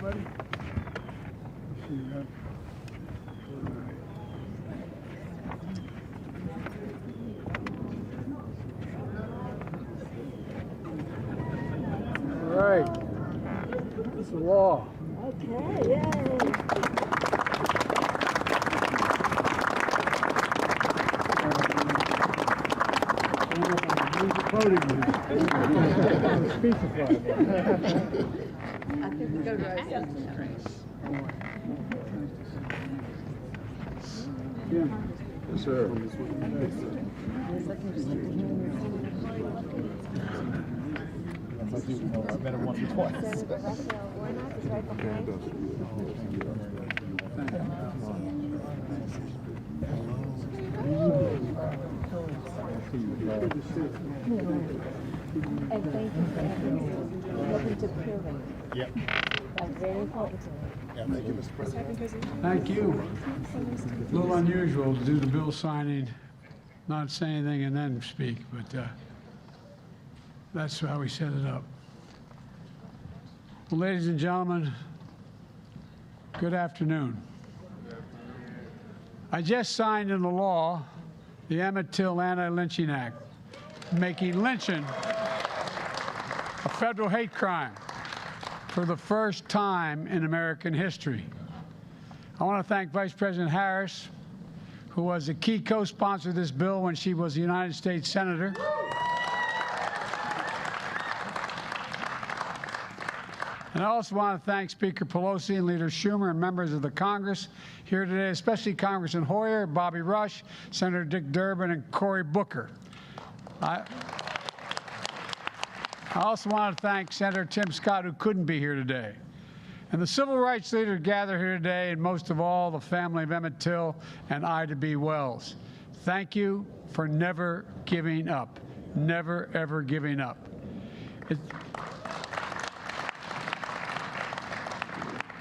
everybody. See you. All right. It's the law. Okay, yay. Voting. I think we go right. Yeah. Yes, sir. I've met him once or twice. And thank you for helping to prove it. Yep. That's very important to me. Yeah, thank you, Mr. President. Thank you. A little unusual to do the bill signing, not say anything and then speak, but that's how we set it up. Well, ladies and gentlemen, good afternoon. I just signed into law the Emmett Till Anti-Lynching Act, making lynching a federal hate crime for the first time in American history. I want to thank Vice President Harris, who was a key co-sponsor of this bill when she was a United States Senator. And I also want to thank Speaker Pelosi and Leader Schumer and members of the Congress here today, especially Congressman Hoyer, Bobby Rush, Senator Dick Durbin, and Cory Booker. I also want to thank Senator Tim Scott, who couldn't be here today, and the civil rights leaders gathered here today, and most of all, the family of Emmett Till and Ida B. Wells. Thank you for never giving up, never, ever giving up.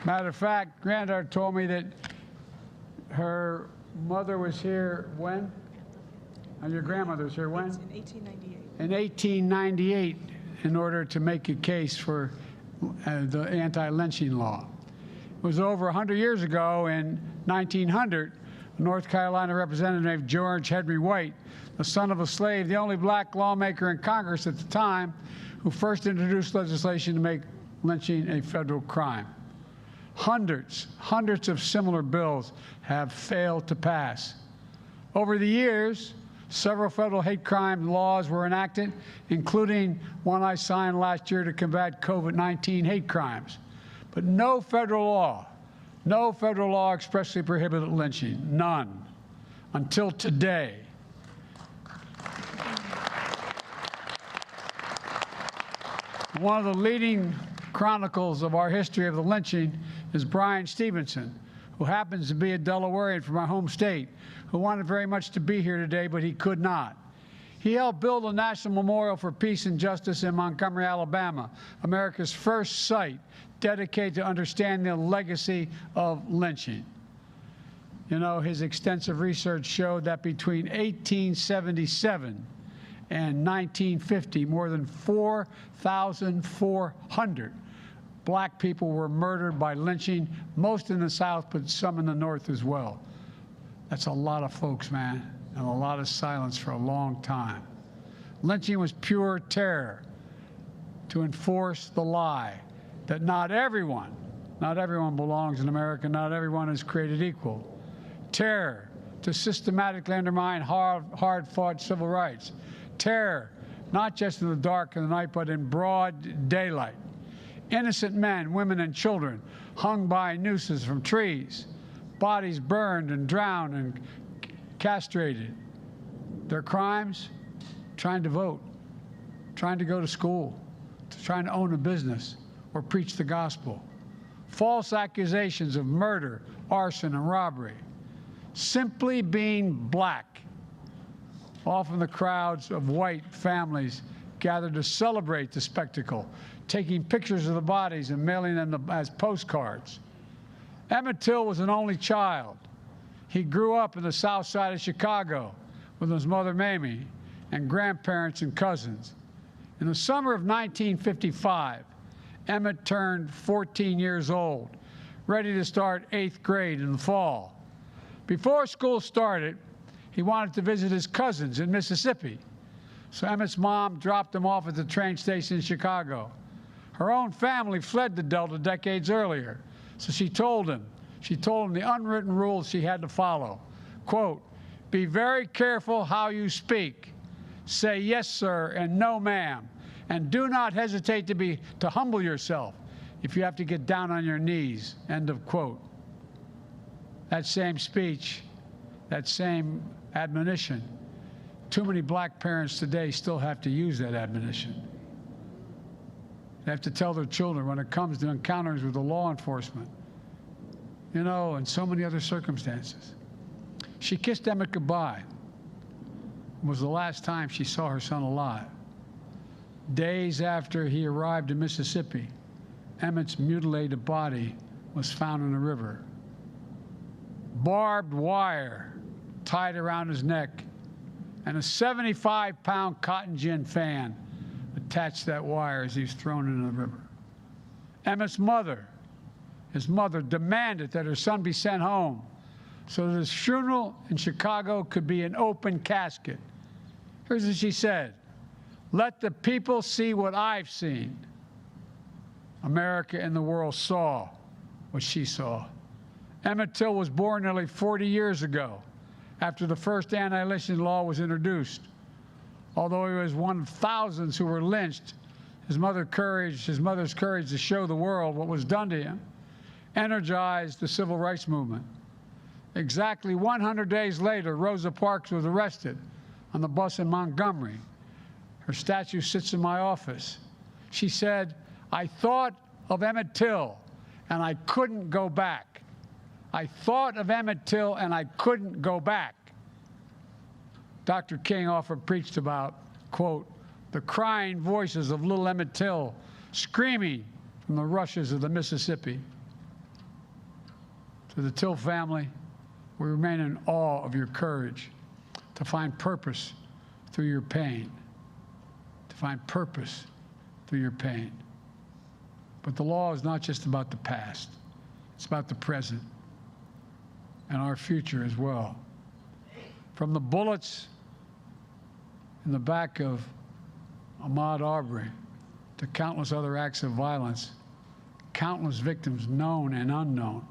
Matter of fact, granddaughter told me that her mother was here when? And your grandmother was here when? In 1898. In 1898, in order to make a case for the anti-lynching law. It was over 100 years ago, in 1900, a North Carolina representative named George Henry White, the son of a slave, the only black lawmaker in Congress at the time, who first introduced legislation to make lynching a federal crime. Hundreds of similar bills have failed to pass. Over the years, several federal hate crime laws were enacted, including one I signed last year to combat COVID-19 hate crimes. But no federal law expressly prohibited lynching, none, until today. One of the leading chronicles of our history of the lynching is Brian Stevenson, who happens to be a Delawarean from my home state, who wanted very much to be here today, but he could not. He helped build a National Memorial for Peace and Justice in Montgomery, Alabama, America's first site dedicated to understanding the legacy of lynching. You know, his extensive research showed that between 1877 and 1950, more than 4,400 black people were murdered by lynching, most in the South, but some in the North as well. That's a lot of folks, man, and a lot of silence for a long time. Lynching was pure terror to enforce the lie that not everyone belongs in America, not everyone is created equal. Terror to systematically undermine hard-fought civil rights. Terror, not just in the dark of the night, but in broad daylight. Innocent men, women, and children hung by nooses from trees, bodies burned and drowned and castrated. Their crimes? Trying to vote, trying to go to school, trying to own a business or preach the gospel. False accusations of murder, arson, and robbery. Simply being black. Often the crowds of white families gathered to celebrate the spectacle, taking pictures of the bodies and mailing them as postcards. Emmett Till was an only child. He grew up in the south side of Chicago with his mother Mamie and grandparents and cousins. In the summer of 1955, Emmett turned 14 years old, ready to start 8th grade in the fall. Before school started, he wanted to visit his cousins in Mississippi. So Emmett's mom dropped him off at the train station in Chicago. Her own family fled the Delta decades earlier, so she told him the unwritten rules she had to follow. Quote, "Be very careful how you speak. Say yes, sir, and no, ma'am. And do not hesitate to humble yourself if you have to get down on your knees." End of quote. That same speech, that same admonition, too many black parents today still have to use that admonition. They have to tell their children when it comes to encounters with the law enforcement, you know, and so many other circumstances. She kissed Emmett goodbye. It was the last time she saw her son alive. Days after he arrived in Mississippi, Emmett's mutilated body was found in a river. Barbed wire tied around his neck, and a 75-pound cotton gin fan attached to that wire as he was thrown into the river. Emmett's mother, his mother, demanded that her son be sent home so that his funeral in Chicago could be an open casket. Here's what she said: "Let the people see what I've seen." America and the world saw what she saw. Emmett Till was born nearly 40 years ago, after the first anti-lynching law was introduced. Although he was one of thousands who were lynched, his mother's courage to show the world what was done to him energized the civil rights movement. Exactly 100 days later, Rosa Parks was arrested on the bus in Montgomery. Her statue sits in my office. She said, "I thought of Emmett Till, and I couldn't go back. I thought of Emmett Till, and I couldn't go back." Dr. King often preached about, quote, "the crying voices of little Emmett Till screaming from the rushes of the Mississippi." To the Till family, we remain in awe of your courage to find purpose through your pain, to find purpose through your pain. But the law is not just about the past. It's about the present and our future as well. From the bullets in the back of Ahmaud Arbery to countless other acts of violence, countless victims known and unknown,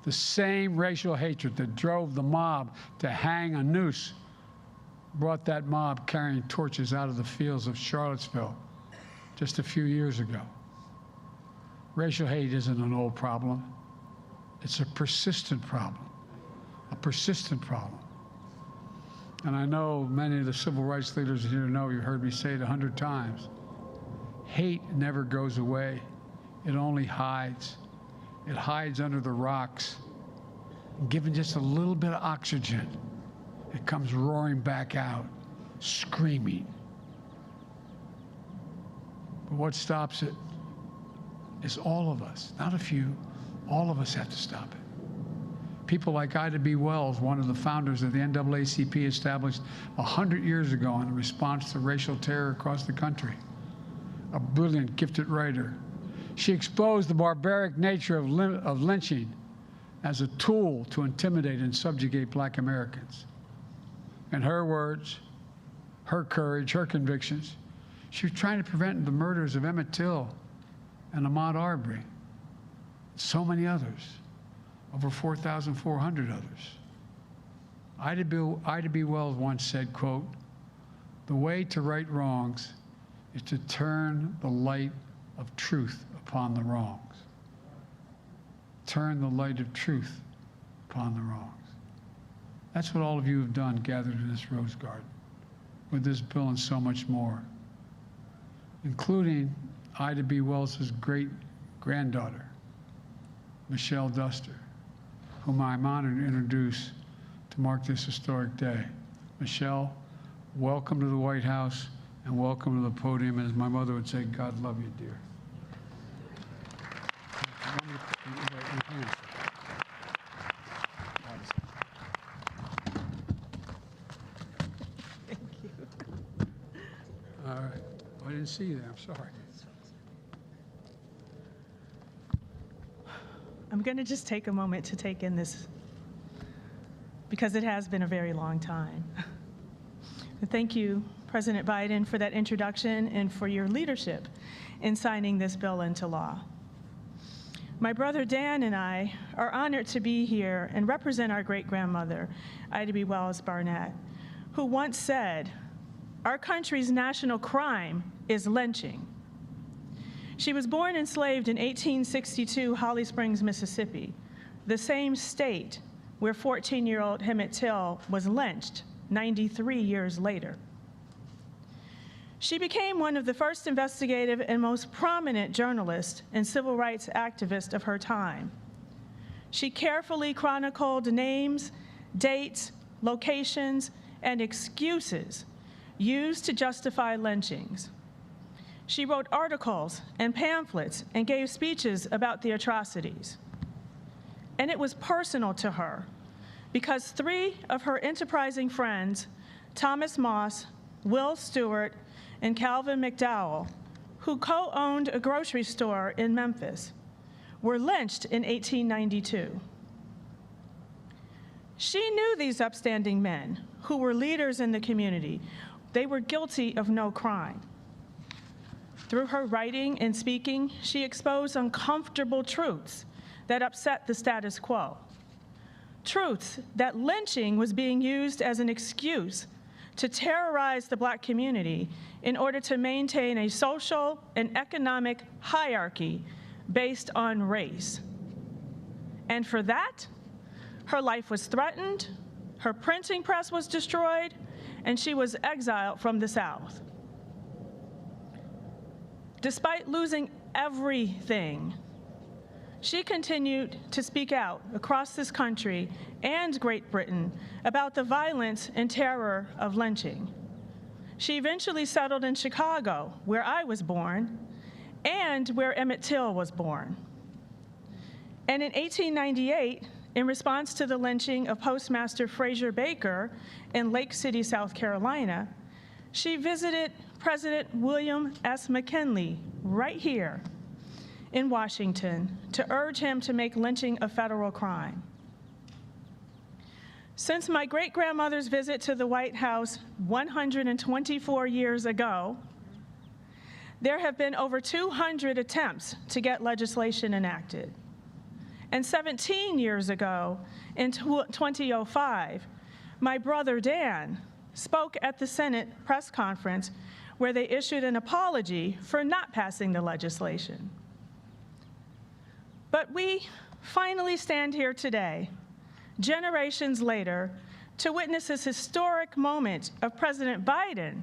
the same racial hatred that drove the mob to hang a noose brought that mob carrying torches out of the fields of Charlottesville just a few years ago. Racial hate isn't an old problem. It's a persistent problem, a persistent problem. And I know many of the civil rights leaders here know, you heard me say it 100 times. Hate never goes away. It only hides. It hides under the rocks. And given just a little bit of oxygen, it comes roaring back out, screaming. But what stops it is all of us, not a few. All of us have to stop it. People like Ida B. Wells, one of the founders of the NAACP, established 100 years ago in response to racial terror across the country. A brilliant, gifted writer. She exposed the barbaric nature of lynching as a tool to intimidate and subjugate black Americans. In her words, her courage, her convictions, she was trying to prevent the murders of Emmett Till and Ahmaud Arbery. So many others, over 4,400 others. Ida B. Wells once said, quote, "The way to right wrongs is to turn the light of truth upon the wrongs." Turn the light of truth upon the wrongs. That's what all of you have done gathered in this rose garden with this bill and so much more, including Ida B. Wells' great-granddaughter, Michelle Duster, whom I'm honored to introduce to mark this historic day. Michelle, welcome to the White House and welcome to the podium. As my mother would say, God love you, dear. Thank you. All right. I didn't see you there. I'm sorry. I'm going to just take a moment to take in this, because it has been a very long time. Thank you, President Biden, for that introduction and for your leadership in signing this bill into law. My brother Dan and I are honored to be here and represent our great-grandmother, Ida B. Wells Barnett, who once said, "Our country's national crime is lynching." She was born enslaved in 1862, Holly Springs, Mississippi, the same state where 14-year-old Emmett Till was lynched 93 years later. She became one of the first investigative and most prominent journalists and civil rights activists of her time. She carefully chronicled names, dates, locations, and excuses used to justify lynchings. She wrote articles and pamphlets and gave speeches about the atrocities. And it was personal to her because 3 of her enterprising friends, Thomas Moss, Will Stewart, and Calvin McDowell, who co-owned a grocery store in Memphis, were lynched in 1892. She knew these upstanding men who were leaders in the community. They were guilty of no crime. Through her writing and speaking, she exposed uncomfortable truths that upset the status quo. Truths that lynching was being used as an excuse to terrorize the Black community in order to maintain a social and economic hierarchy based on race. And for that, her life was threatened, her printing press was destroyed, and she was exiled from the South. Despite losing everything, she continued to speak out across this country and Great Britain about the violence and terror of lynching. She eventually settled in Chicago, where I was born, and where Emmett Till was born. And in 1898, in response to the lynching of Postmaster Fraser Baker in Lake City, South Carolina, she visited President William S. McKinley right here in Washington to urge him to make lynching a federal crime. Since my great-grandmother's visit to the White House 124 years ago, there have been over 200 attempts to get legislation enacted. And 17 years ago, in 2005, my brother Dan spoke at the Senate press conference where they issued an apology for not passing the legislation. But we finally stand here today, generations later, to witness this historic moment of President Biden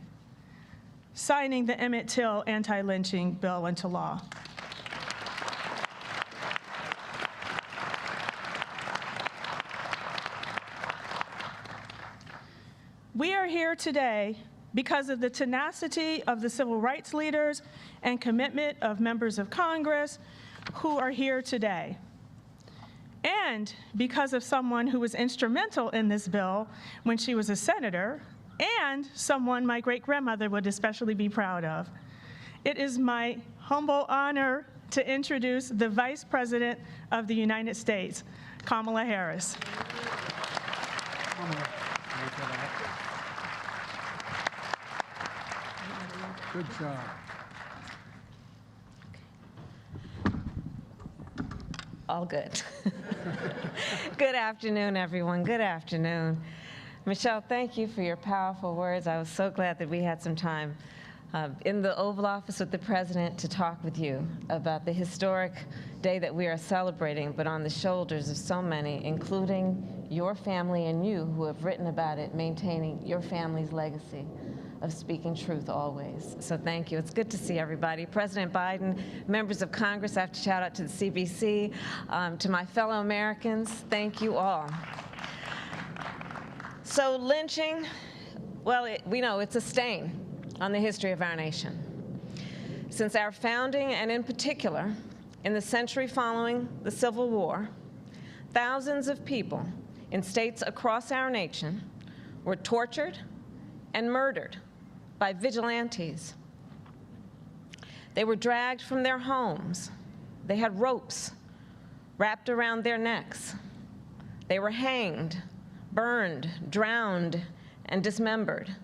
signing the Emmett Till anti-lynching bill into law. We are here today because of the tenacity of the civil rights leaders and commitment of members of Congress who are here today. And because of someone who was instrumental in this bill when she was a senator, and someone my great-grandmother would especially be proud of. It is my humble honor to introduce the Vice President of the United States, Kamala Harris. Good job. All good. Good afternoon, everyone. Good afternoon. Michelle, thank you for your powerful words. I was so glad that we had some time in the Oval Office with the President to talk with you about the historic day that we are celebrating, but on the shoulders of so many, including your family and you who have written about it, maintaining your family's legacy of speaking truth always. So thank you. It's good to see everybody. President Biden, members of Congress, I have to shout out to the CBC, to my fellow Americans, thank you all. So lynching, well, we know it's a stain on the history of our nation. Since our founding, and in particular, in the century following the Civil War, thousands of people in states across our nation were tortured and murdered by vigilantes. They were dragged from their homes. They had ropes wrapped around their necks. They were hanged, burned, drowned, and dismembered.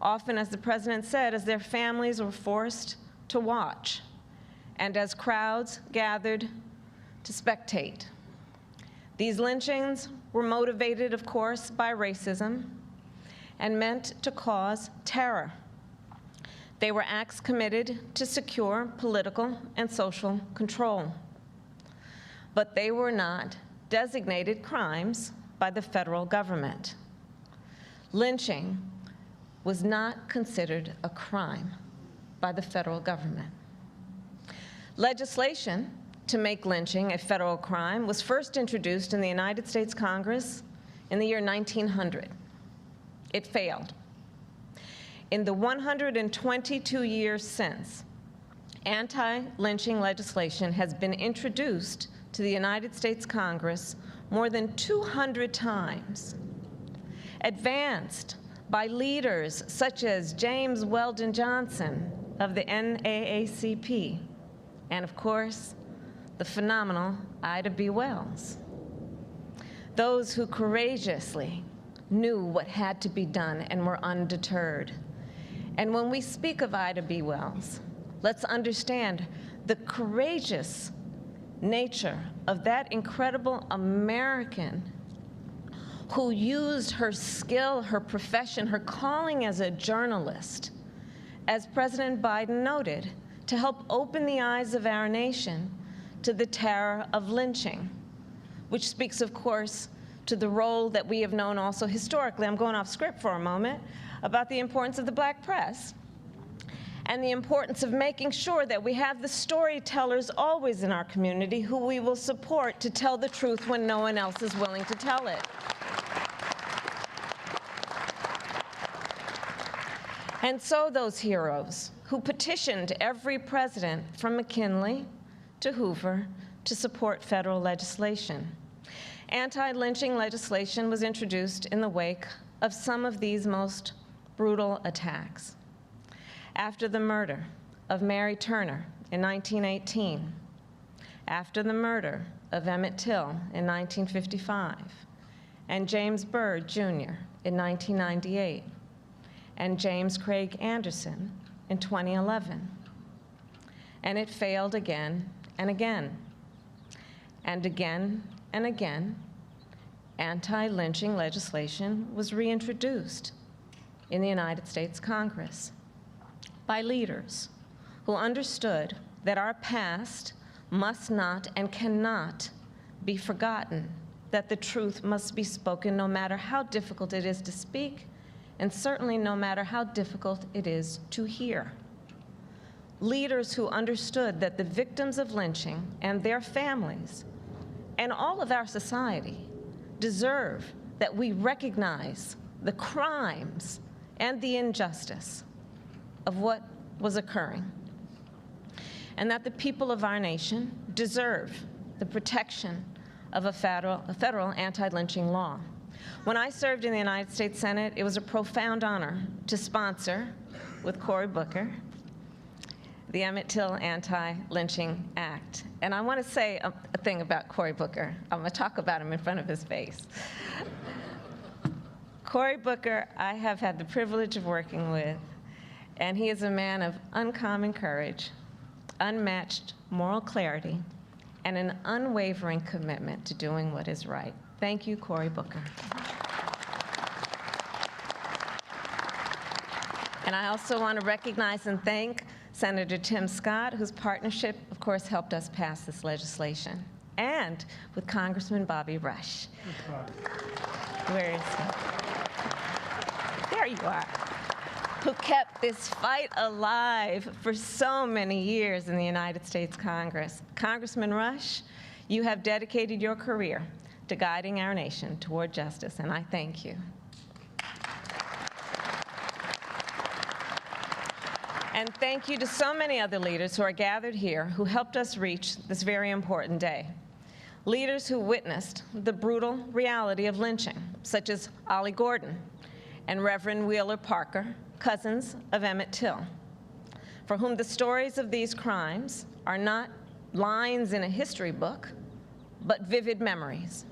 Often, as the president said, as their families were forced to watch, and as crowds gathered to spectate. These lynchings were motivated, of course, by racism and meant to cause terror. They were acts committed to secure political and social control. But they were not designated crimes by the federal government. Lynching was not considered a crime by the federal government. Legislation to make lynching a federal crime was first introduced in the United States Congress in the year 1900. It failed. In the 122 years since, anti-lynching legislation has been introduced to the United States Congress more than 200 times, advanced by leaders such as James Weldon Johnson of the NAACP, and of course, the phenomenal Ida B. Wells. Those who courageously knew what had to be done and were undeterred. And when we speak of Ida B. Wells, let's understand the courageous nature of that incredible American who used her skill, her profession, her calling as a journalist, as President Biden noted, to help open the eyes of our nation to the terror of lynching, which speaks, of course, to the role that we have known also historically. I'm going off script for a moment, about the importance of the black press and the importance of making sure that we have the storytellers always in our community who we will support to tell the truth when no one else is willing to tell it. And so those heroes who petitioned every president from McKinley to Hoover to support federal legislation. Anti-lynching legislation was introduced in the wake of some of these most brutal attacks. After the murder of Mary Turner in 1918, after the murder of Emmett Till in 1955, and James Byrd Jr. in 1998, and James Craig Anderson in 2011. And it failed again and again. And again and again, anti-lynching legislation was reintroduced in the United States Congress by leaders who understood that our past must not and cannot be forgotten, that the truth must be spoken no matter how difficult it is to speak, and certainly no matter how difficult it is to hear. Leaders who understood that the victims of lynching and their families and all of our society deserve that we recognize the crimes and the injustice of what was occurring, and that the people of our nation deserve the protection of a federal anti-lynching law. When I served in the United States Senate, it was a profound honor to sponsor, with Cory Booker, the Emmett Till Anti-Lynching Act. And I want to say a thing about Cory Booker. I'm going to talk about him in front of his face. Cory Booker, I have had the privilege of working with, and he is a man of uncommon courage, unmatched moral clarity, and an unwavering commitment to doing what is right. Thank you, Cory Booker. And I also want to recognize and thank Senator Tim Scott, whose partnership, of course, helped us pass this legislation, and with Congressman Bobby Rush. Where is he? There you are. Who kept this fight alive for so many years in the United States Congress. Congressman Rush, you have dedicated your career to guiding our nation toward justice, and I thank you. And thank you to so many other leaders who are gathered here who helped us reach this very important day. Leaders who witnessed the brutal reality of lynching, such as Ollie Gordon and Reverend Wheeler Parker, cousins of Emmett Till, for whom the stories of these crimes are not lines in a history book, but vivid memories.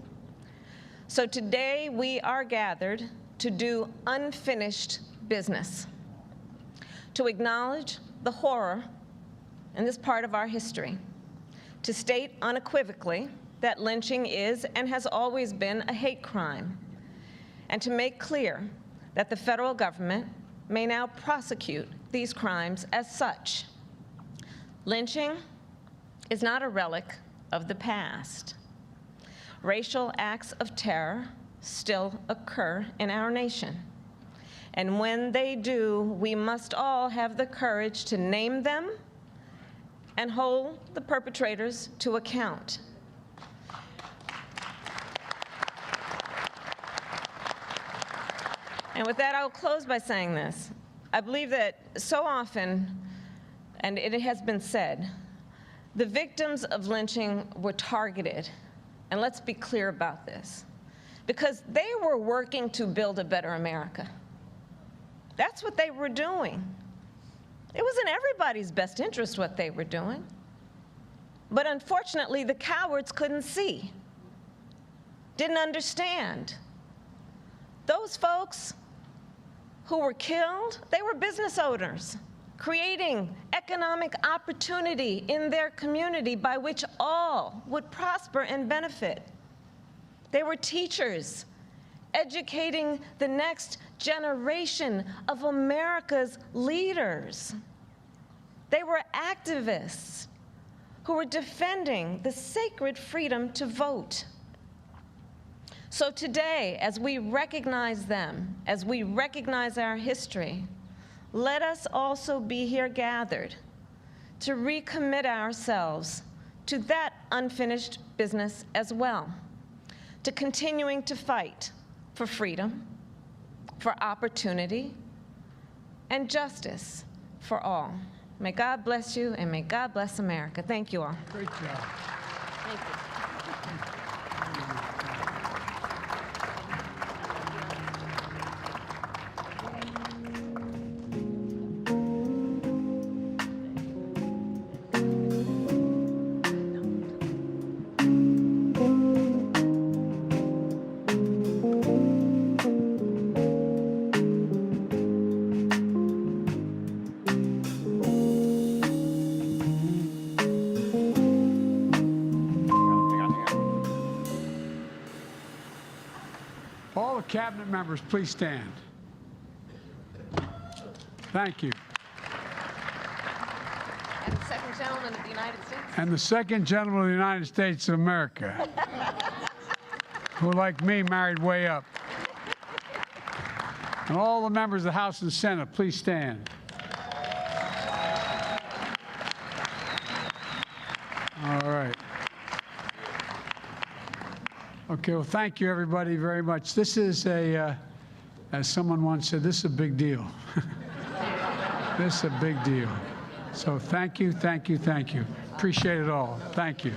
So today we are gathered to do unfinished business, to acknowledge the horror in this part of our history, to state unequivocally that lynching is and has always been a hate crime, and to make clear that the federal government may now prosecute these crimes as such. Lynching is not a relic of the past. Racial acts of terror still occur in our nation. And when they do, we must all have the courage to name them and hold the perpetrators to account. And with that, I'll close by saying this. I believe that so often, and it has been said, the victims of lynching were targeted. And let's be clear about this, because they were working to build a better America. That's what they were doing. It was in everybody's best interest what they were doing. But unfortunately, the cowards couldn't see, didn't understand. Those folks who were killed, they were business owners, creating economic opportunity in their community by which all would prosper and benefit. They were teachers, educating the next generation of America's leaders. They were activists who were defending the sacred freedom to vote. So today, as we recognize them, as we recognize our history, let us also be here gathered to recommit ourselves to that unfinished business as well, to continuing to fight for freedom, for opportunity, and justice for all. May God bless you, and may God bless America. Thank you all. Great job. Thank you. All the cabinet members, please stand. Thank you. And the second gentleman of the United States. And the second gentleman of the United States of America, who, like me, married way up. And all the members of the House and Senate, please stand. All right. Okay, well, thank you, everybody, very much. This is a, as someone once said, this is a big deal. This is a big deal. So thank you, thank you, thank you. Appreciate it all. Thank you.